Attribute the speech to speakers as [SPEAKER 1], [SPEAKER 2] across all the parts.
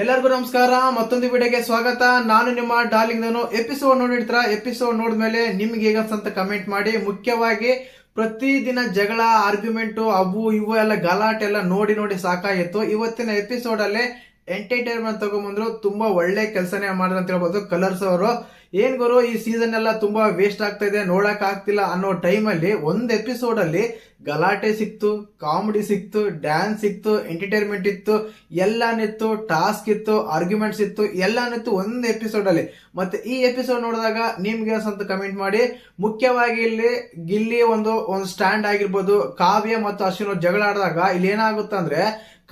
[SPEAKER 1] ಎಲ್ಲರಿಗೂ ನಮಸ್ಕಾರ. ಮತ್ತೊಂದು ವಿಡಿಯೋಗೆ ಸ್ವಾಗತ. ನಾನು ನಿಮ್ಮ ಡಾರ್ಲಿಂಗ್. ನಾನು ಎಪಿಸೋಡ್ ನೋಡಿರ್ತೀರ. ಎಪಿಸೋಡ್ ನೋಡಿದ್ಮೇಲೆ ನಿಮ್ಗೆ ಹೇಗಂತ ಕಮೆಂಟ್ ಮಾಡಿ. ಮುಖ್ಯವಾಗಿ ಪ್ರತಿದಿನ ಜಗಳ, ಆರ್ಗ್ಯುಮೆಂಟು, ಅವು ಇವು ಎಲ್ಲ ಗಲಾಟೆ ಎಲ್ಲ ನೋಡಿ ನೋಡಿ ಸಾಕಾಗಿತ್ತು. ಇವತ್ತಿನ ಎಪಿಸೋಡ್ ಅಲ್ಲೇ ಎಂಟರ್ಟೈನ್ಮೆಂಟ್ ತಗೊಂಡ್ಬಂದ್ರು. ತುಂಬಾ ಒಳ್ಳೆ ಕೆಲಸನೇ ಮಾಡಿದ್ರು ಅಂತ ಹೇಳ್ಬೋದು ಕಲರ್ಸ್ ಅವರು. ಏನ್ ಗುರು, ಈ ಸೀಸನ್ ಎಲ್ಲ ತುಂಬಾ ವೇಸ್ಟ್ ಆಗ್ತಾ ಇದೆ, ನೋಡಕ್ ಆಗ್ತಿಲ್ಲ ಅನ್ನೋ ಟೈಮಲ್ಲಿ ಒಂದ್ ಎಪಿಸೋಡ್ ಅಲ್ಲಿ ಗಲಾಟೆ ಸಿಕ್ತು, ಕಾಮಿಡಿ ಸಿಕ್ತು, ಡ್ಯಾನ್ಸ್ ಸಿಕ್ತು, ಎಂಟರ್ಟೈನ್ಮೆಂಟ್ ಇತ್ತು, ಎಲ್ಲಾನಿತ್ತು, ಟಾಸ್ಕ್ ಇತ್ತು, ಆರ್ಗ್ಯುಮೆಂಟ್ಸ್ ಇತ್ತು, ಎಲ್ಲಾನಿತ್ತು ಒಂದ್ ಎಪಿಸೋಡ್ ಅಲ್ಲಿ. ಮತ್ತೆ ಈ ಎಪಿಸೋಡ್ ನೋಡಿದಾಗ ನಿಮ್ಗೆ ಅಂತ ಕಮೆಂಟ್ ಮಾಡಿ. ಮುಖ್ಯವಾಗಿ ಇಲ್ಲಿ ಗಿಲ್ಲಿ ಒಂದು ಸ್ಟ್ಯಾಂಡ್ ಆಗಿರ್ಬೋದು, ಕಾವ್ಯ ಮತ್ತು ಅಶ್ವಿನ್ ಜಗಳ ಆಡಿದಾಗ ಇಲ್ಲಿ ಏನಾಗುತ್ತೆ ಅಂದ್ರೆ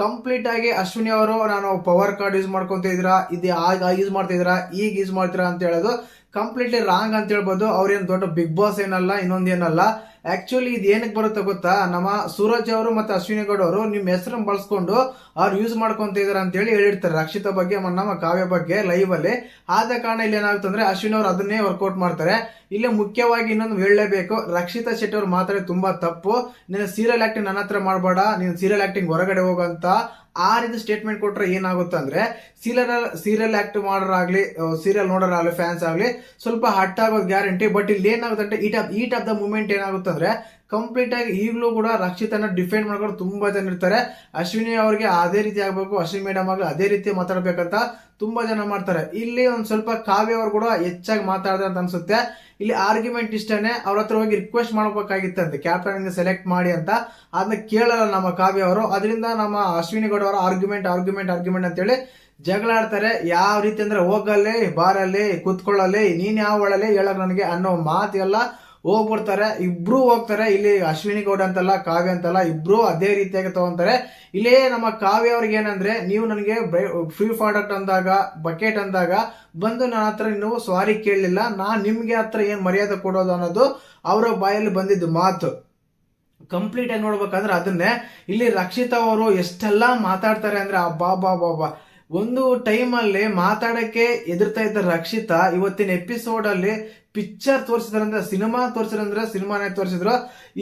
[SPEAKER 1] ಕಂಪ್ಲೀಟ್ ಆಗಿ ಅಶ್ವಿನಿ ಅವರು ನಾನು ಪವರ್ ಕಾರ್ಡ್ ಯೂಸ್ ಮಾಡ್ಕೊಂತ ಇದ್ದೀರಾ, ಇದು ಆಗ ಯೂಸ್ ಮಾಡ್ತಾ ಇದ್ದೀರಾ, ಈಗ ಯೂಸ್ ಮಾಡ್ತೀರಾ ಅಂತ ಹೇಳೋದು ಕಂಪ್ಲೀಟ್ಲಿ ರಾಂಗ್ ಅಂತ ಹೇಳ್ಬೋದು. ಅವ್ರೇನ್ ದೊಡ್ಡ ಬಿಗ್ ಬಾಸ್ ಏನಲ್ಲ, ಇನ್ನೊಂದೇನಲ್ಲ. ಆಕ್ಚುಲಿ ಇದು ಏನಕ್ಕೆ ಬರುತ್ತೆ ಗೊತ್ತಾ, ನಮ್ಮ ಸೂರಜ್ ಅವರು ಮತ್ತೆ ಅಶ್ವಿನಿ ಗೌಡ ಅವರು ನಿಮ್ ಹೆಸರನ್ನು ಬಳಸ್ಕೊಂಡು ಅವ್ರು ಯೂಸ್ ಮಾಡ್ಕೊಂತ ಇದಾರೆ ಅಂತ ಹೇಳಿ ಹೇಳಿರ್ತಾರೆ ರಕ್ಷಿತಾ ಬಗ್ಗೆ, ನಮ್ಮ ಕಾವ್ಯ ಬಗ್ಗೆ ಲೈವ್ ಅಲ್ಲಿ. ಆದ ಕಾರಣ ಇಲ್ಲಿ ಏನಾಗುತ್ತೆ ಅಂದ್ರೆ ಅಶ್ವಿನಿ ಅವರು ಅದನ್ನೇ ವರ್ಕೌಟ್ ಮಾಡ್ತಾರೆ. ಇಲ್ಲಿ ಮುಖ್ಯವಾಗಿ ಇನ್ನೊಂದು ಹೇಳಲೇಬೇಕು, ರಕ್ಷಿತಾ ಶೆಟ್ಟಿ ಅವ್ರು ಮಾತಾಡಿ ತುಂಬಾ ತಪ್ಪು. ನೀನು ಸೀರಿಯಲ್ ಆಕ್ಟಿಂಗ್ ನನ್ನ ಹತ್ರ ಮಾಡಬೇಡ, ನೀನು ಸೀರಿಯಲ್ ಆಕ್ಟಿಂಗ್ ಹೊರಗಡೆ ಹೋಗಂತ ಆ ರೀತಿ ಸ್ಟೇಟ್ಮೆಂಟ್ ಕೊಟ್ರೆ ಏನಾಗುತ್ತೆ ಅಂದ್ರೆ ಸೀರಿಯಲ್ ಆಕ್ಟ್ ಮಾಡೋರಾಗ್ಲಿ, ಸೀರಿಯಲ್ ನೋಡೋರಾಗ್ಲಿ, ಫ್ಯಾನ್ಸ್ ಆಗ್ಲಿ ಸ್ವಲ್ಪ ಹಟ್ ಆಗೋದು ಗ್ಯಾರಂಟಿ. ಬಟ್ ಇಲ್ಲಿ ಏನಾಗುತ್ತೆ ಅಂದ್ರೆ ಈಟ್ ಆಫ್ ದ ಮೂಮೆಂಟ್ ಏನಾಗುತ್ತೆ ಅಂದ್ರೆ ಕಂಪ್ಲೀಟ್ ಆಗಿ ಈಗಲೂ ಕೂಡ ರಕ್ಷಿತನ ಡಿಫೆಂಡ್ ಮಾಡ್ಕೊಂಡು ತುಂಬಾ ಜನ ಇರ್ತಾರೆ. ಅಶ್ವಿನಿ ಅವ್ರಿಗೆ ಅದೇ ರೀತಿ ಆಗ್ಬೇಕು, ಅಶ್ವಿನಿ ಮೇಡಮ್ ಆಗ್ಲಿ ಅದೇ ರೀತಿ ಮಾತಾಡ್ಬೇಕಂತ ತುಂಬಾ ಜನ ಮಾಡ್ತಾರೆ. ಇಲ್ಲಿ ಒಂದ್ ಸ್ವಲ್ಪ ಕಾವ್ಯ ಅವರು ಕೂಡ ಹೆಚ್ಚಾಗಿ ಮಾತಾಡಿದ್ರೆ ಅಂತ ಅನ್ಸುತ್ತೆ. ಇಲ್ಲಿ ಆರ್ಗ್ಯುಮೆಂಟ್ ಇಷ್ಟನೇ, ಅವ್ರ ಹತ್ರ ಹೋಗಿ ರಿಕ್ವೆಸ್ಟ್ ಮಾಡ್ಬೇಕಾಗಿತ್ತಂತೆ ಕ್ಯಾಪ್ಟನ್ ಸೆಲೆಕ್ಟ್ ಮಾಡಿ ಅಂತ. ಅದನ್ನ ಕೇಳಲ್ಲ ನಮ್ಮ ಕಾವ್ಯ ಅವರು. ಅದರಿಂದ ನಮ್ಮ ಅಶ್ವಿನಿ ಗೌಡ ಅವರು ಆರ್ಗ್ಯುಮೆಂಟ್ ಅಂತ ಹೇಳಿ ಜಗಳ ಆಡ್ತಾರೆ. ಯಾವ ರೀತಿ ಅಂದ್ರೆ ಹೋಗಲ್ಲೇ, ಬಾರಲ್ಲಿ, ಕುತ್ಕೊಳ್ಳಲ್ಲಿ, ನೀನ್ ಯಾವ ಒಳಲ್ಲಿ ಹೇಳಕ್ ನನಗೆ ಅನ್ನೋ ಮಾತೆಲ್ಲ ಹೋಗ್ಬಿಡ್ತಾರೆ. ಇಬ್ರು ಹೋಗ್ತಾರೆ. ಇಲ್ಲಿ ಅಶ್ವಿನಿ ಗೌಡ ಅಂತಲ್ಲ, ಕಾವ್ಯ ಅಂತಲ್ಲ, ಇಬ್ರು ಅದೇ ರೀತಿಯಾಗಿ ತಗೊಂತಾರೆ. ಇಲ್ಲೇ ನಮ್ಮ ಕಾವ್ಯ ಅವ್ರಿಗೆ ಏನಂದ್ರೆ, ನೀವು ನನಗೆ ಫ್ರೀ ಪ್ರಾಡಕ್ಟ್ ಅಂದಾಗ, ಬಕೆಟ್ ಅಂದಾಗ ಬಂದು ನನ್ನ ಹತ್ರ ನೀವು ಸಾರಿ ಕೇಳಲಿಲ್ಲ, ನಾನ್ ನಿಮ್ಗೆ ಹತ್ರ ಏನ್ ಮರ್ಯಾದೆ ಕೊಡೋದು ಅನ್ನೋದು ಅವರ ಬಾಯಲ್ಲಿ ಬಂದಿದ್ದು ಮಾತು. ಕಂಪ್ಲೀಟ್ ಆಗಿ ನೋಡ್ಬೇಕಂದ್ರೆ ಅದನ್ನೇ ಇಲ್ಲಿ ರಕ್ಷಿತಾ ಅವರು ಎಷ್ಟೆಲ್ಲಾ ಮಾತಾಡ್ತಾರೆ ಅಂದ್ರೆ ಬಾಬಾ. ಒಂದು ಟೈಮ್ ಅಲ್ಲಿ ಮಾತಾಡಕ್ಕೆ ಎದುರ್ತಾ ಇದ್ದ ರಕ್ಷಿತಾ ಇವತ್ತಿನ ಎಪಿಸೋಡ್ ಅಲ್ಲಿ ಪಿಕ್ಚರ್ ತೋರಿಸಿದ್ರಂದ್ರೆ, ಸಿನಿಮಾ ತೋರಿಸಿದ್ರಂದ್ರೆ ಸಿನಿಮಾನೇ ತೋರಿಸಿದ್ರು.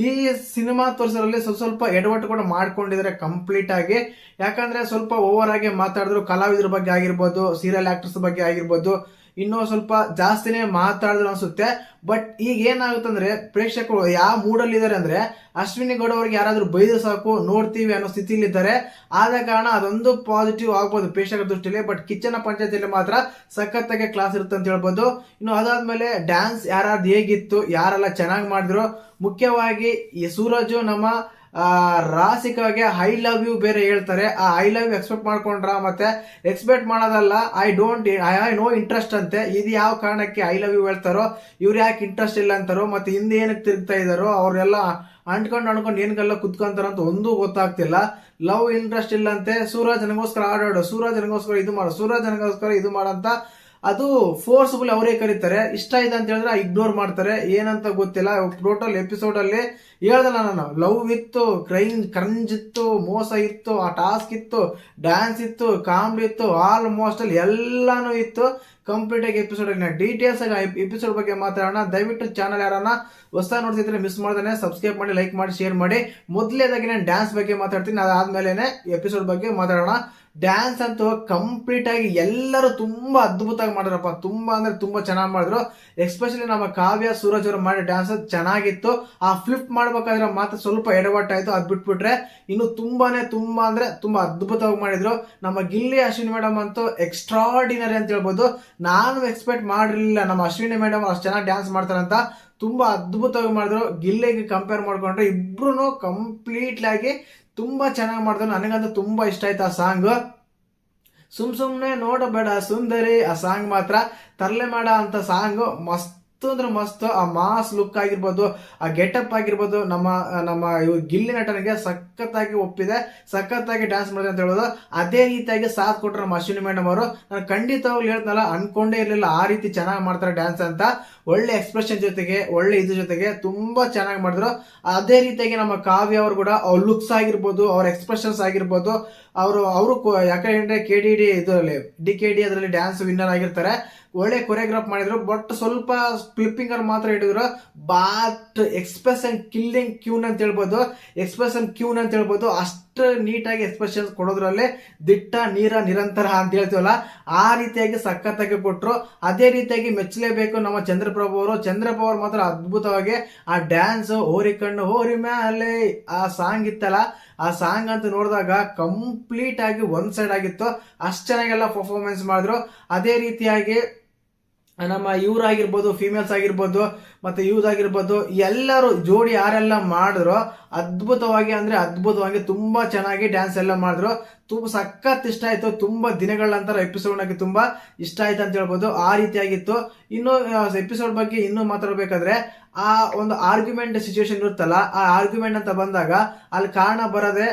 [SPEAKER 1] ಈ ಸಿನಿಮಾ ತೋರಿಸೋದ್ರಲ್ಲಿ ಸ್ವಲ್ಪ ಎಡವಟ್ಟು ಕೂಡ ಮಾಡ್ಕೊಂಡಿದ್ದಾರೆ ಕಂಪ್ಲೀಟ್ ಆಗಿ. ಯಾಕಂದ್ರೆ ಸ್ವಲ್ಪ ಓವರ್ ಆಗಿ ಮಾತಾಡಿದ್ರು. ಕಲಾವಿದ್ರ ಬಗ್ಗೆ ಆಗಿರ್ಬೋದು, ಸೀರಿಯಲ್ ಆಕ್ಟರ್ಸ್ ಬಗ್ಗೆ ಆಗಿರ್ಬೋದು, ಇನ್ನೂ ಸ್ವಲ್ಪ ಜಾಸ್ತಿನೇ ಮಾತಾಡಿದ್ರು ಅನ್ಸುತ್ತೆ. ಬಟ್ ಈಗ ಏನಾಗುತ್ತಂದ್ರೆ ಪ್ರೇಕ್ಷಕರು ಯಾವ ಮೂಡಲ್ಲಿ ಇದಾರೆ ಅಂದ್ರೆ, ಅಶ್ವಿನಿ ಗೌಡ ಅವ್ರಿಗೆ ಯಾರಾದ್ರೂ ಬೈದು ಸಾಕು ನೋಡ್ತೀವಿ ಅನ್ನೋ ಸ್ಥಿತಿಲಿ ಇದ್ದಾರೆ. ಆದ ಕಾರಣ ಅದೊಂದು ಪಾಸಿಟಿವ್ ಆಗ್ಬೋದು ಪ್ರೇಕ್ಷಕರ ದೃಷ್ಟಿಯಲ್ಲಿ. ಬಟ್ ಕಿಚ್ಚನ ಪಂಚಾಯತಿಯಲ್ಲಿ ಮಾತ್ರ ಸಖತ್ತಾಗಿ ಕ್ಲಾಸ್ ಇರುತ್ತೆ ಅಂತ ಹೇಳ್ಬೋದು. ಇನ್ನು ಅದಾದ್ಮೇಲೆ ಡ್ಯಾನ್ಸ್ ಯಾರಾದ್ ಹೇಗಿತ್ತು, ಯಾರೆಲ್ಲ ಚೆನ್ನಾಗಿ ಮಾಡಿದ್ರು. ಮುಖ್ಯವಾಗಿ ಈ ಸೂರಜ್ ನಮ್ಮ ರಾಸಿಕಾಗೆ ಐ ಲವ್ ಯು ಬೇರೆ ಹೇಳ್ತಾರೆ. ಆ ಐ ಲವ್ ಯು ಎಕ್ಸ್ಪೆಕ್ಟ್ ಮಾಡ್ಕೊಂಡ್ರ? ಮತ್ತೆ ಎಕ್ಸ್ಪೆಕ್ಟ್ ಮಾಡೋದಲ್ಲ, ಐ ನೋ ಇಂಟ್ರೆಸ್ಟ್ ಅಂತೆ. ಇದು ಯಾವ ಕಾರಣಕ್ಕೆ ಐ ಲವ್ ಯು ಹೇಳ್ತಾರೋ, ಇವ್ರು ಯಾಕೆ ಇಂಟ್ರೆಸ್ಟ್ ಇಲ್ಲ ಅಂತಾರೋ, ಮತ್ತೆ ಹಿಂದೆ ಏನಕ್ಕೆ ತಿರುಗ್ತಾ ಇದಾರೋ, ಅವ್ರೆಲ್ಲ ಅಂಟ್ಕೊಂಡು ಏನ್ಗೆಲ್ಲ ಕುತ್ಕೊಂತಾರಂತ ಒಂದೂ ಗೊತ್ತಾಗ್ತಿಲ್ಲ. ಲವ್ ಇಂಟ್ರೆಸ್ಟ್ ಇಲ್ಲ ಅಂತೆ. ಸೂರಜ್ ನನಗೋಸ್ಕರ ಆಡಾಡು, ಸೂರಜ್ ನನಗೋಸ್ಕರ ಇದು ಮಾಡು, ಸೂರಜ್ ನನಗೋಸ್ಕರ ಇದು ಮಾಡಂತ ಅದು ಫೋರ್ಸ್ಫುಲ್ ಅವರೇ ಕರೀತಾರೆ. ಇಷ್ಟ ಇದೆ ಅಂತ ಹೇಳಿದ್ರೆ ಇಗ್ನೋರ್ ಮಾಡ್ತಾರೆ. ಏನಂತ ಗೊತ್ತಿಲ್ಲ. ಟೋಟಲ್ ಎಪಿಸೋಡ್ ಅಲ್ಲಿ ಹೇಳ್ದಲ್ಲ ನಾನು, ಲವ್ ಇತ್ತು, ಕ್ರಂಜ್ ಇತ್ತು, ಮೋಸ ಇತ್ತು, ಆ ಟಾಸ್ಕ್ ಇತ್ತು, ಡ್ಯಾನ್ಸ್ ಇತ್ತು, ಕಾಮಿಡಿ ಇತ್ತು, ಆಲ್ಮೋಸ್ಟ್ ಅಲ್ಲಿ ಎಲ್ಲಾನು ಇತ್ತು. ಕಂಪ್ಲೀಟ್ ಆಗಿ ಎಪಿಸೋಡ್ ಡೀಟೇಲ್ಸ್ ಆಗಿ ಎಪಿಸೋಡ್ ಬಗ್ಗೆ ಮಾತಾಡೋಣ. ದಯವಿಟ್ಟು ಚಾನಲ್ ಯಾರನ್ನ ಹೊಸ ನೋಡ್ತಿದ್ರೆ ಮಿಸ್ ಮಾಡ್ದಾನೆ ಸಬ್ಸ್ಕ್ರೈಬ್ ಮಾಡಿ, ಲೈಕ್ ಮಾಡಿ, ಶೇರ್ ಮಾಡಿ. ಮೊದಲೇದಾಗಿ ನಾನು ಡ್ಯಾನ್ಸ್ ಬಗ್ಗೆ ಮಾತಾಡ್ತೀನಿ, ಅದಾದ್ಮೇಲೆ ಎಪಿಸೋಡ್ ಬಗ್ಗೆ ಮಾತಾಡೋಣ. ಡ್ಯಾನ್ಸ್ ಅಂತೂ ಕಂಪ್ಲೀಟ್ ಆಗಿ ಎಲ್ಲರೂ ತುಂಬಾ ಅದ್ಭುತವಾಗಿ ಮಾಡಿದ್ರಪ್ಪ. ತುಂಬಾ ಅಂದ್ರೆ ತುಂಬಾ ಚೆನ್ನಾಗಿ ಮಾಡಿದ್ರು. ಎಸ್ಪೆಷಲಿ ನಮ್ಮ ಕಾವ್ಯ, ಸೂರಜ್ ಅವರು ಮಾಡಿದ ಡ್ಯಾನ್ಸ್ ಚೆನ್ನಾಗಿತ್ತು. ಆ ಫ್ಲಿಪ್ ಮಾಡ್ಬೇಕಾದ್ರೆ ಮಾತ್ರ ಸ್ವಲ್ಪ ಎಡವಟ್ಟಾಯ್ತು, ಅದ್ ಬಿಟ್ಬಿಟ್ರೆ ಇನ್ನು ತುಂಬಾ ಅಂದ್ರೆ ತುಂಬಾ ಅದ್ಭುತವಾಗಿ ಮಾಡಿದ್ರು. ನಮ್ಮ ಗಿಲ್ಲಿ ಅಶ್ವಿನಿ ಮೇಡಮ್ ಅಂತೂ ಎಕ್ಸ್ಟ್ರಾರ್ಡಿನರಿ ಅಂತ ಹೇಳ್ಬೋದು. ನಾನು ಎಕ್ಸ್ಪೆಕ್ಟ್ ಮಾಡಿರ್ಲಿಲ್ಲ ನಮ್ಮ ಅಶ್ವಿನಿ ಮೇಡಮ್ ಅಷ್ಟು ಚೆನ್ನಾಗಿ ಡ್ಯಾನ್ಸ್ ಮಾಡ್ತಾರಂತ. ತುಂಬಾ ಅದ್ಭುತವಾಗಿ ಮಾಡಿದ್ರು. ಗಿಲ್ಲಿಗೆ ಕಂಪೇರ್ ಮಾಡ್ಕೊಂಡ್ರೆ ಇಬ್ರು ಕಂಪ್ಲೀಟ್ಲಿ ಆಗಿ ತುಂಬಾ ಚೆನ್ನಾಗಿ ಮಾಡಿದ್ರು. ನನಗಂತೂ ತುಂಬಾ ಇಷ್ಟ ಆಯ್ತು ಆ ಸಾಂಗ್. ಸುಮ್ನೆ ನೋಡಬೇಡ ಸುಂದರಿ, ಆ ಸಾಂಗ್ ಮಾತ್ರ ತರಲೆ ಮಾಡ ಅಂತ ಸಾಂಗ್. ಮಸ್ತ್ ಅಂದ್ರೆ ಮಸ್ತ್. ಆ ಮಾಸ್ ಲುಕ್ ಆಗಿರ್ಬೋದು, ಆ ಗೆಟಪ್ ಆಗಿರ್ಬೋದು, ನಮ್ಮ ಗಿಲ್ಲಿ ನಟನಿಗೆ ಸಖತ್ತಾಗಿ ಒಪ್ಪಿದೆ. ಸಖತ್ತಾಗಿ ಡ್ಯಾನ್ಸ್ ಮಾಡಿದೆ ಅಂತ ಹೇಳ್ಬೋದು. ಅದೇ ರೀತಿಯಾಗಿ ಸಾಥ್ ಕೊಟ್ಟರು ನಮ್ಮ ಅಶ್ವಿನಿ ಮೇಡಮ್ ಅವರು. ನಾನು ಖಂಡಿತವಾಗ್ಲು ಹೇಳ್ತನಲ್ಲ, ಅನ್ಕೊಂಡೇ ಇರ್ಲಿಲ್ಲ ಆ ರೀತಿ ಚೆನ್ನಾಗಿ ಮಾಡ್ತಾರೆ ಡ್ಯಾನ್ಸ್ ಅಂತ. ಒಳ್ಳೆ ಎಕ್ಸ್ಪ್ರೆಷನ್ ಜೊತೆಗೆ, ಒಳ್ಳೆ ಇದ್ರ ಜೊತೆಗೆ ತುಂಬಾ ಚೆನ್ನಾಗಿ ಮಾಡಿದ್ರು. ಅದೇ ರೀತಿಯಾಗಿ ನಮ್ಮ ಕಾವ್ಯ ಅವರು ಕೂಡ ಅವ್ರ ಲುಕ್ಸ್ ಆಗಿರ್ಬೋದು, ಅವ್ರ ಎಕ್ಸ್ಪ್ರೆಷನ್ಸ್ ಆಗಿರ್ಬೋದು, ಅವರು ಯಾಕಂದ್ರೆ DKD ಅದರಲ್ಲಿ ಡ್ಯಾನ್ಸ್ ವಿನ್ನರ್ ಆಗಿರ್ತಾರೆ. ಒಳ್ಳೆ ಕೊರಿಯೋಗ್ರಾಫ್ ಮಾಡಿದ್ರು. ಬಟ್ ಸ್ವಲ್ಪ ಕ್ಲಿಪ್ಪಿಂಗ್ ಅಲ್ಲಿ ಮಾತ್ರ ಇಟ್ಟಿದ್ರು. ಬಟ್ ಎಕ್ಸ್ಪ್ರೆಷನ್ ಕ್ಯೂನ್ ಅಂತ ಹೇಳ್ಬೋದು. ಅಷ್ಟು ನೀಟಾಗಿ ಎಕ್ಸ್ಪ್ರೆಷನ್ಸ್ ಕೊಡೋದ್ರಲ್ಲೇ ದಿಟ್ಟ ನಿರಂತರ ಅಂತ ಹೇಳ್ತೀವಲ್ಲ, ಆ ರೀತಿಯಾಗಿ ಸಖತ್ತಾಗಿ ಕೊಟ್ರು. ಅದೇ ರೀತಿಯಾಗಿ ಮೆಚ್ಚಲೇಬೇಕು ನಮ್ಮ ಚಂದ್ರಪ್ರಭು ಅವರು ಮಾತ್ರ ಅದ್ಭುತವಾಗಿ ಆ ಡ್ಯಾನ್ಸ್ ಹೋರಿ ಕಣ್ಣು ಹೋರಿ ಮ್ಯಾಲೆ ಆ ಸಾಂಗ್ ಇತ್ತಲ್ಲ, ಆ ಸಾಂಗ್ ಅಂತ ನೋಡಿದಾಗ ಕಂಪ್ಲೀಟ್ ಆಗಿ ಒಂದ್ ಸೈಡ್ ಆಗಿತ್ತು. ಅಷ್ಟು ಚೆನ್ನಾಗೆಲ್ಲ ಪರ್ಫಾರ್ಮೆನ್ಸ್ ಮಾಡಿದ್ರು. ಅದೇ ರೀತಿಯಾಗಿ ನಮ್ಮ ಆಗಿರ್ಬೋದು, ಫಿಮೇಲ್ಸ್ ಆಗಿರ್ಬೋದು, ಮತ್ತೆ ಯೂತ್ ಆಗಿರ್ಬೋದು, ಎಲ್ಲರೂ ಜೋಡಿ ಯಾರೆಲ್ಲ ಮಾಡಿದ್ರು ಅದ್ಭುತವಾಗಿ ತುಂಬಾ ಚೆನ್ನಾಗಿ ಡ್ಯಾನ್ಸ್ ಎಲ್ಲ ಮಾಡಿದ್ರು. ತುಂಬಾ ಸಖತ್ ಇಷ್ಟ ಆಯ್ತು. ತುಂಬಾ ದಿನಗಳ ನಂತರ ಎಪಿಸೋಡ್ ಆಗಿ ತುಂಬಾ ಇಷ್ಟ ಆಯ್ತು ಅಂತ ಹೇಳ್ಬೋದು. ಆ ರೀತಿಯಾಗಿತ್ತು. ಇನ್ನು ಎಪಿಸೋಡ್ ಬಗ್ಗೆ ಇನ್ನೂ ಮಾತಾಡ್ಬೇಕಾದ್ರೆ, ಆ ಒಂದು ಆರ್ಗ್ಯುಮೆಂಟ್ ಸಿಚುವೇಶನ್ ಇರುತ್ತಲ್ಲ, ಆ ಆರ್ಗ್ಯುಮೆಂಟ್ ಅಂತ ಬಂದಾಗ ಅಲ್ಲಿ ಕಾರಣ ಬರದೆ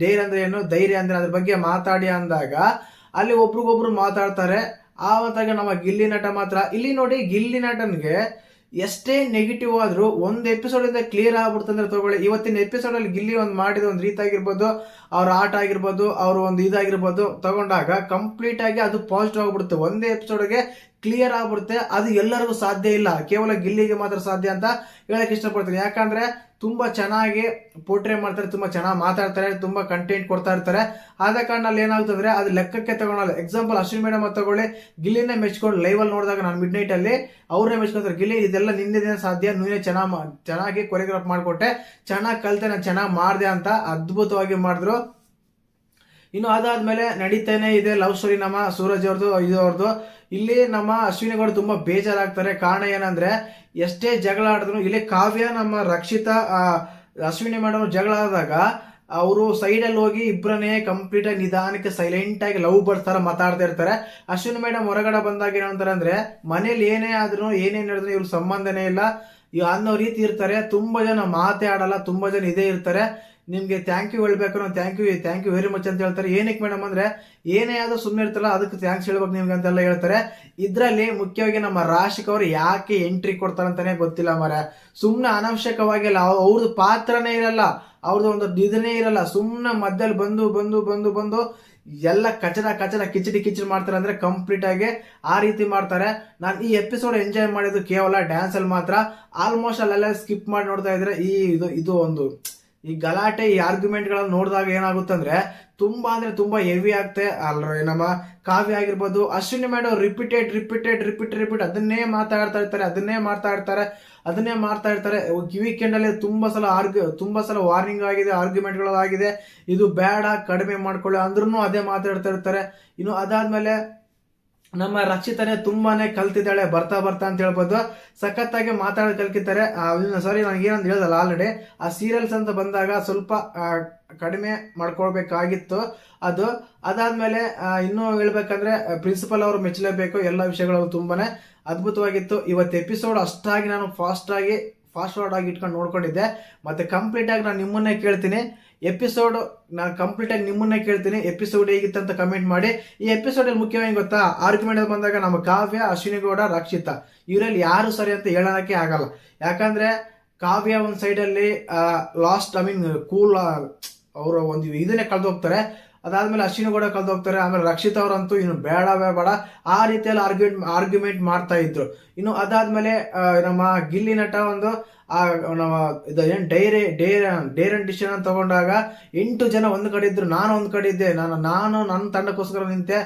[SPEAKER 1] ಡೇರ್ ಅಂದ್ರೆ ಏನು, ಧೈರ್ಯ ಅಂದ್ರೆ ಅದ್ರ ಬಗ್ಗೆ ಮಾತಾಡಿ ಅಂದಾಗ ಅಲ್ಲಿ ಒಬ್ರಿಗೊಬ್ರು ಮಾತಾಡ್ತಾರೆ. ಆವಾಗ ನಮ್ಮ ಗಿಲ್ಲಿ ನಟ ಮಾತ್ರ, ಇಲ್ಲಿ ನೋಡಿ ಗಿಲ್ಲಿ ನಟನ್ಗೆ ಎಷ್ಟೇ ನೆಗೆಟಿವ್ ಆದ್ರೂ ಒಂದ್ ಎಪಿಸೋಡ್ ಇಂದ ಕ್ಲಿಯರ್ ಆಗ್ಬಿಡ್ತಂದ್ರೆ ತಗೊಳ್ಳಿ. ಇವತ್ತಿನ ಎಪಿಸೋಡ್ ಅಲ್ಲಿ ಗಿಲ್ಲಿ ಮಾಡಿದ ಒಂದು ರೀತಿ ಆಗಿರ್ಬೋದು, ಅವ್ರ ಆಟ ಆಗಿರ್ಬೋದು, ಅವ್ರ ಒಂದು ಇದಾಗಿರ್ಬೋದು ತಗೊಂಡಾಗ ಕಂಪ್ಲೀಟ್ ಆಗಿ ಅದು ಪಾಸಿಟಿವ್ ಆಗ್ಬಿಡುತ್ತೆ. ಒಂದೇ ಎಪಿಸೋಡ್ಗೆ ಕ್ಲಿಯರ್ ಆಗ್ಬಿಡುತ್ತೆ. ಅದು ಎಲ್ಲರಿಗೂ ಸಾಧ್ಯ ಇಲ್ಲ, ಕೇವಲ ಗಿಲ್ಲಿಗೆ ಮಾತ್ರ ಸಾಧ್ಯ ಅಂತ ಹೇಳಕ್ ಇಷ್ಟಪಡ್ತೀನಿ. ಯಾಕಂದ್ರೆ ತುಂಬಾ ಚೆನ್ನಾಗಿ ಪೋರ್ಟ್ರೇ ಮಾಡ್ತಾರೆ, ತುಂಬಾ ಚೆನ್ನಾಗಿ ಮಾತಾಡ್ತಾರೆ, ತುಂಬಾ ಕಂಟೆಂಟ್ ಕೊಡ್ತಾ ಇರ್ತಾರೆ. ಆದ ಕಾರಣ ಅಲ್ಲಿ ಏನಾಗ್ತಂದ್ರೆ ಅದು ಲೆಕ್ಕಕ್ಕೆ ತಗೊಳಲ್ಲ. ಎಕ್ಸಾಂಪಲ್ ಅಶ್ವಿನಿ ಮೇಡಮ್ ತಗೊಳ್ಳಿ, ಗಿಲ್ಲಿನೇ ಮೆಚ್ಕೊಂಡು ಲೈವ್ ಅಲ್ಲಿ ನೋಡಿದಾಗ ನಾನು ಮಿಡ್ ನೈಟ್ ಅಲ್ಲಿ ಅವ್ರನ್ನೇ ಮೆಚ್ಕೊಂತಾರೆ, ಗಿಲ್ಲಿ ಇದೆಲ್ಲ ನಿಂದಿನ ಸಾಧ್ಯ, ನೀನೇ ಚೆನ್ನಾಗಿ ಕೊರಿಯೋಗ್ರಾಫ್ ಮಾಡ್ಕೊಟ್ಟೆ, ಚೆನ್ನಾಗಿ ಕಲ್ತೆ, ನಾನು ಚೆನ್ನಾಗಿ ಮಾಡಿದೆ ಅಂತ ಅದ್ಭುತವಾಗಿ ಮಾಡಿದ್ರು. ಇನ್ನು ಅದಾದ್ಮೇಲೆ ನಡೀತಾನೆ ಇದೆ ಲವ್ ಸ್ಟೋರಿ ನಮ್ಮ ಸೂರಜ್ ಅವ್ರದ್ದು. ಇಲ್ಲಿ ನಮ್ಮ ಅಶ್ವಿನಿ ಗೌಡ ತುಂಬಾ ಬೇಜಾರಾಗ್ತಾರೆ. ಕಾರಣ ಏನಂದ್ರೆ, ಎಷ್ಟೇ ಜಗಳ ಆಡಿದ್ರು ಇಲ್ಲಿ ಕಾವ್ಯ ನಮ್ಮ ರಕ್ಷಿತಾ ಅಶ್ವಿನಿ ಮೇಡಮ್ ಜಗಳ ಆದಾಗ ಅವರು ಸೈಡ್ ಅಲ್ಲಿ ಹೋಗಿ ಇಬ್ಬರನ್ನೇ ಕಂಪ್ಲೀಟ್ ಆಗಿ ನಿಧಾನಕ್ಕೆ ಸೈಲೆಂಟ್ ಆಗಿ ಲವ್ ಬರ್ಡ್ಸ್ ತರ ಮಾತಾಡ್ತಾ ಇರ್ತಾರೆ. ಅಶ್ವಿನಿ ಮೇಡಮ್ ಹೊರಗಡೆ ಬಂದಾಗ ಏನಂತಾರೆ ಅಂದ್ರೆ, ಮನೇಲಿ ಏನೇ ಆದ್ರೂ ಏನೇನ್ ಹೇಳಿದ್ರು ಇವ್ರ ಸಂಬಂಧನೇ ಇಲ್ಲ ಅನ್ನೋ ರೀತಿ ಇರ್ತಾರೆ. ತುಂಬಾ ಜನ ಮಾತೇ ಆಡಲ್ಲ, ತುಂಬಾ ಜನ ಇದೇ ಇರ್ತಾರೆ. ನಿಮ್ಗೆ ಥ್ಯಾಂಕ್ ಯು ಹೇಳ್ಬೇಕು, ನಾವು ಥ್ಯಾಂಕ್ ಯು ವೆರಿ ಮಚ್ ಅಂತ ಹೇಳ್ತಾರೆ. ಏನಕ್ಕೆ ಮೇಡಮ್ ಅಂದ್ರೆ, ಏನೇ ಆದ್ರೂ ಸುಮ್ಮನೆ ಇರ್ತಲ್ಲ, ಅದಕ್ಕೆ ಥ್ಯಾಂಕ್ಸ್ ಹೇಳ್ಬೇಕು ನಿಮ್ಗೆ ಅಂತೆಲ್ಲ ಹೇಳ್ತಾರೆ. ಇದ್ರಲ್ಲಿ ಮುಖ್ಯವಾಗಿ ನಮ್ಮ ರಾಶಿಕ್ ಅವರು ಯಾಕೆ ಎಂಟ್ರಿ ಕೊಡ್ತಾರಂತಾನೆ ಗೊತ್ತಿಲ್ಲ ಮರ. ಸುಮ್ನೆ ಅನಾವಶ್ಯಕವಾಗಿ ಅಲ್ಲ, ಅವ್ರದ್ದು ಪಾತ್ರನೇ ಇರಲ್ಲ, ಅವ್ರದ್ದು ಒಂದು ಇದನ್ನೇ ಇರಲ್ಲ, ಸುಮ್ನೆ ಮಧ್ಯದಲ್ಲಿ ಬಂದು ಎಲ್ಲ ಕಚಡ ಕಿಚಡಿ ಮಾಡ್ತಾರೆ. ಅಂದ್ರೆ ಕಂಪ್ಲೀಟ್ ಆಗಿ ಆ ರೀತಿ ಮಾಡ್ತಾರೆ. ನಾನು ಈ ಎಪಿಸೋಡ್ ಎಂಜಾಯ್ ಮಾಡಿದ್ದು ಕೇವಲ ಡ್ಯಾನ್ಸ್ ಅಲ್ಲಿ ಮಾತ್ರ. ಆಲ್ಮೋಸ್ಟ್ ಅಲ್ಲೆಲ್ಲ ಸ್ಕಿಪ್ ಮಾಡಿ ನೋಡ್ತಾ ಇದ್ರೆ ಇದು ಒಂದು ಈ ಗಲಾಟೆ, ಈ ಆರ್ಗ್ಯುಮೆಂಟ್ ಗಳನ್ನ ನೋಡಿದಾಗ ಏನಾಗುತ್ತಂದ್ರೆ ತುಂಬಾ ಹೆವಿ ಆಗ್ತೆ. ಅಲ್ರಿ ನಮ್ಮ ಕಾವ್ಯ ಆಗಿರ್ಬೋದು, ಅಶ್ವಿನಿ ಮೇಡಮ್ ರಿಪೀಟೆಡ್ ಅದನ್ನೇ ಮಾಡ್ತಾ ಇರ್ತಾರೆ. ವೀಕೆಂಡ್ ಅಲ್ಲಿ ತುಂಬಾ ಸಲ ವಾರ್ನಿಂಗ್ ಆಗಿದೆ, ಆರ್ಗ್ಯುಮೆಂಟ್ ಗಳಾಗಿದೆ, ಇದು ಬೇಡ, ಕಡಿಮೆ ಮಾಡ್ಕೊಳ್ಳಿ ಅಂದ್ರೂ ಅದೇ ಮಾತಾಡ್ತಾ ಇರ್ತಾರೆ. ಇನ್ನು ಅದಾದ್ಮೇಲೆ ನಮ್ಮ ರಕ್ಷಿತನೇ ತುಂಬಾನೇ ಕಲ್ತಿದ್ದಾಳೆ ಬರ್ತಾ ಅಂತ ಹೇಳ್ಬೋದು. ಸಖತ್ತಾಗಿ ಮಾತಾಡೋದು ಕಲ್ಕಿದ್ದಾರೆ. ಸಾರಿ, ನನಗೆ ಏನಂತ ಹೇಳ್ದಲ್ಲ ಆಲ್ರೆಡಿ, ಆ ಸೀರಿಯಲ್ಸ್ ಅಂತ ಬಂದಾಗ ಸ್ವಲ್ಪ ಕಡಿಮೆ ಮಾಡ್ಕೊಳ್ಬೇಕಾಗಿತ್ತು ಅದು. ಅದಾದ್ಮೇಲೆ ಇನ್ನೂ ಹೇಳ್ಬೇಕಂದ್ರೆ ಪ್ರಿನ್ಸಿಪಲ್ ಅವರು ಮೆಚ್ಚಲೇಬೇಕು. ಎಲ್ಲ ವಿಷಯಗಳು ತುಂಬಾನೇ ಅದ್ಭುತವಾಗಿತ್ತು. ಇವತ್ತು ಎಪಿಸೋಡ್ ಅಷ್ಟಾಗಿ ನಾನು ಫಾಸ್ಟ್ ಫಾರ್ವರ್ಡ್ ಆಗಿ ಇಟ್ಕೊಂಡು ನೋಡ್ಕೊಂಡಿದ್ದೆ. ಮತ್ತೆ ಕಂಪ್ಲೀಟ್ ಆಗಿ ನಾನು ನಿಮ್ಮನ್ನೇ ಕೇಳ್ತೀನಿ, ಎಪಿಸೋಡ್ ಹೇಗಿತ್ತು ಅಂತ ಕಮೆಂಟ್ ಮಾಡಿ. ಈ ಎಪಿಸೋಡ್ ಅಲ್ಲಿ ಮುಖ್ಯವಾಗಿ ಗೊತ್ತಾ, ಆರ್ಗ್ಯುಮೆಂಟ್ ಬಂದಾಗ ನಮ್ಮ ಕಾವ್ಯ, ಅಶ್ವಿನಿ ಗೌಡ, ರಕ್ಷಿತಾ ಇವರಲ್ಲಿ ಯಾರು ಸರಿ ಅಂತ ಹೇಳೋದಕ್ಕೆ ಆಗಲ್ಲ. ಯಾಕಂದ್ರೆ ಕಾವ್ಯ ಒಂದ್ ಸೈಡ್ ಅಲ್ಲಿ ಲಾಸ್ಟ್ ಕೂಲ್ ಅವರು ಒಂದು ಇದನ್ನೇ ಕಳೆದು ಹೋಗ್ತಾರೆ. ಅದಾದ್ಮೇಲೆ ಅಶ್ವಿನಿ ಗೌಡ ಕಳೆದು ಹೋಗ್ತಾರೆ. ಆಮೇಲೆ ರಕ್ಷಿತ್ ಅವರಂತೂ ಇನ್ನು ಬೇಡ ಆ ರೀತಿಯಲ್ಲಿ ಆರ್ಗ್ಯುಮೆಂಟ್ ಮಾಡ್ತಾ ಇದ್ರು. ಇನ್ನು ಅದಾದ್ಮೇಲೆ ನಮ್ಮ ಗಿಲ್ಲಿ ನಟ ಒಂದು ಡೇರ್ ಅಂಡ್ ಡಿಸಿಷನ್ ತಗೊಂಡಾಗ 8 ಜನ ಒಂದ್ ಕಡೆ ಇದ್ರು, ನಾನು ಒಂದ್ ಕಡೆ ಇದ್ದೆ, ನಾನು ನನ್ನ ತಂಡಕ್ಕೋಸ್ಕರ ನಿಂತೆ,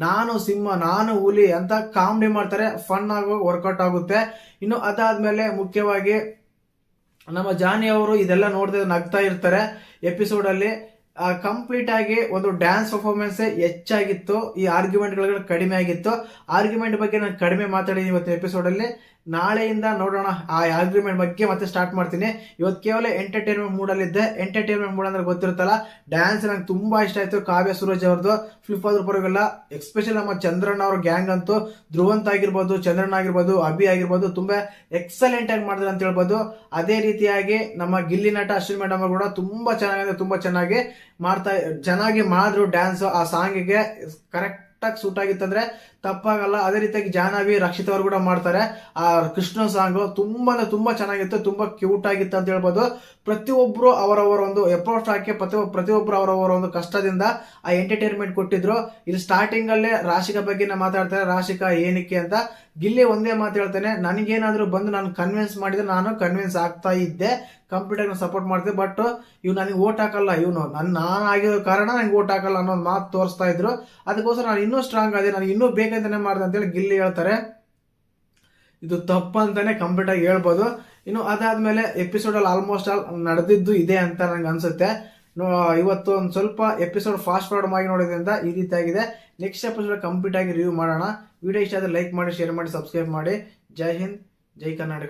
[SPEAKER 1] ನಾನು ಸಿಂಹ, ನಾನು ಹುಲಿ ಅಂತ ಕಾಮಿಡಿ ಮಾಡ್ತಾರೆ. ಫನ್ ಆಗೋ ವರ್ಕೌಟ್ ಆಗುತ್ತೆ. ಇನ್ನು ಅದಾದ್ಮೇಲೆ ಮುಖ್ಯವಾಗಿ ನಮ್ಮ ಜಾನಿ ಅವರು ಇದೆಲ್ಲ ನೋಡದೆ ನಗ್ತಾ ಇರ್ತಾರೆ ಎಪಿಸೋಡ್ ಅಲ್ಲಿ. ಕಂಪ್ಲೀಟ್ ಆಗಿ ಒಂದು ಡ್ಯಾನ್ಸ್ ಪರ್ಫಾರ್ಮೆನ್ಸ್ ಹೆಚ್ಚಾಗಿತ್ತು, ಈ ಆರ್ಗ್ಯುಮೆಂಟ್ ಗಳು ಕಡಿಮೆ ಆಗಿತ್ತು. ಆರ್ಗ್ಯುಮೆಂಟ್ ಬಗ್ಗೆ ನಾನು ಕಡಿಮೆ ಮಾತಾಡಿದ್ದೀನಿ ಇವತ್ತಿನ ಎಪಿಸೋಡ್ ಅಲ್ಲಿ. ನಾಳೆಯಿಂದ ನೋಡೋಣ ಆ ಆರ್ಗ್ಯುಮೆಂಟ್ ಬಗ್ಗೆ ಮತ್ತೆ ಸ್ಟಾರ್ಟ್ ಮಾಡ್ತೀನಿ. ಇವತ್ತು ಕೇವಲ ಎಂಟರ್ಟೈನ್ಮೆಂಟ್ ಮೂಡ್ ಅಲ್ಲಿ ಇದ್ದೆ. ಎಂಟರ್ಟೈನ್ಮೆಂಟ್ ಮೂಡ್ ಅಂದ್ರೆ ಗೊತ್ತಿರುತ್ತಲ್ಲ, ಡ್ಯಾನ್ಸ್ ನಂಗೆ ತುಂಬಾ ಇಷ್ಟ ಆಯ್ತು. ಕಾವ್ಯ ಸೂರಜ್ ಅವ್ರದ್ದು ಫ್ಲಿಪ್ ಆದ್ರೂ ಪರವಾಗಿಲ್ಲ. ಎಸ್ಪೆಷಲಿ ನಮ್ಮ ಚಂದ್ರಣ್ಣ ಅವ್ರ ಗ್ಯಾಂಗ್ ಅಂತೂ ಧ್ರುವಂತ್ ಆಗಿರ್ಬೋದು, ಚಂದ್ರಣ್ಣ ಆಗಿರ್ಬೋದು, ಅಭಿ ಆಗಿರ್ಬೋದು ತುಂಬಾ ಎಕ್ಸಲೆಂಟ್ ಆಗಿ ಮಾಡಿದ್ರು ಅಂತ ಹೇಳ್ಬೋದು. ಅದೇ ರೀತಿಯಾಗಿ ನಮ್ಮ ಗಿಲ್ಲಿ ನಟ ಅಶ್ವಿನಿ ಮೇಡಮ್ ಕೂಡ ತುಂಬಾ ಚೆನ್ನಾಗಿ ಮಾಡಿದ್ರು ಡ್ಯಾನ್ಸ್. ಆ ಸಾಂಗಿಗೆ ಕರೆಕ್ಟ್ ಆಗಿ ಸೂಟ್ ಆಗಿತ್ತಂದ್ರೆ ತಪ್ಪಾಗಲ್ಲ. ಅದೇ ರೀತಿಯಾಗಿ ಜಾಹ್ನವಿ, ರಕ್ಷಿತ್ ಅವರು ಕೂಡ ಮಾಡ್ತಾರೆ. ಆ ಕೃಷ್ಣ ಸಾಂಗ್ ತುಂಬಾ ಚೆನ್ನಾಗಿತ್ತು, ತುಂಬಾ ಕ್ಯೂಟ್ ಆಗಿತ್ತು ಅಂತ ಹೇಳ್ಬೋದು. ಪ್ರತಿಯೊಬ್ರು ಅವರವರ ಒಂದು ಎಫರ್ಟ್ಸ್ ಹಾಕಿ ಪ್ರತಿಯೊಬ್ರು ಅವರವರ ಒಂದು ಕಷ್ಟದಿಂದ ಆ ಎಂಟರ್ಟೈನ್ಮೆಂಟ್ ಕೊಟ್ಟಿದ್ರು. ಇದು ಸ್ಟಾರ್ಟಿಂಗ್ ಅಲ್ಲೇ ರಾಶಿಕಾ ಬಗ್ಗೆ ಮಾತಾಡ್ತಾರೆ, ರಾಶಿಕಾ ಏನಕ್ಕೆ ಅಂತ. ಗಿಲ್ಲಿ ಒಂದೇ ಮಾತು ಹೇಳ್ತಾನೆ, ನನಗೇನಾದ್ರೂ ಬಂದು ನಾನು ಕನ್ವಿನ್ಸ್ ಮಾಡಿದ್ರೆ ನಾನು ಕನ್ವಿನ್ಸ್ ಆಗ್ತಾ ಇದ್ದೆ, ಕಂಪ್ಲೀಟ್ ಆಗಿ ಸಪೋರ್ಟ್ ಮಾಡ್ತೀವಿ. ಬಟ್ ಇವ್ ನನಗೆ ಓಟ್ ಹಾಕಲ್ಲ, ಇವನು ನಾನು ಆಗಿರೋ ಕಾರಣ ನಂಗೆ ಓಟ್ ಹಾಕಲ್ಲ ಅನ್ನೋದು ಮಾತು ತೋರಿಸ್ತಾ ಇದ್ರು. ಅದಕ್ಕೋಸ್ಕರ ನಾನು ಇನ್ನೂ ಸ್ಟ್ರಾಂಗ್ ಆದೆ, ನನಗೆ ಇನ್ನೂ ಬೇಕಂತಾನೆ ಮಾಡಿದೆ ಅಂತೇಳಿ ಗಿಲ್ಲಿ ಹೇಳ್ತಾರೆ. ಇದು ತಪ್ಪು ಅಂತಾನೆ ಕಂಪ್ಲೀಟ್ ಆಗಿ ಹೇಳ್ಬೋದು. ಇನ್ನು ಅದಾದ್ಮೇಲೆ ಎಪಿಸೋಡ್ ಅಲ್ಲಿ ಆಲ್ಮೋಸ್ಟ್ ಆಲ್ ನಡೆದಿದ್ದು ಇದೆ ಅಂತ ನಂಗೆ ಅನ್ಸುತ್ತೆ. ಇವತ್ತು ಒಂದು ಸ್ವಲ್ಪ ಎಪಿಸೋಡ್ ಫಾಸ್ಟ್ ಫಾರ್ವರ್ಡ್ ಆಗಿ ನೋಡೋದ್ರಿಂದ ಈ ರೀತಿ ಆಗಿದೆ. ನೆಕ್ಸ್ಟ್ ಎಪಿಸೋಡ್ ಕಂಪ್ಲೀಟ್ ಆಗಿ ರಿವ್ಯೂ ಮಾಡೋಣ. ವಿಡಿಯೋ ಇಷ್ಟ ಆದರೆ ಲೈಕ್ ಮಾಡಿ, ಶೇರ್ ಮಾಡಿ, ಸಬ್ಸ್ಕ್ರೈಬ್ ಮಾಡಿ. ಜೈ ಹಿಂದ್, ಜೈ ಕರ್ನಾಟಕ.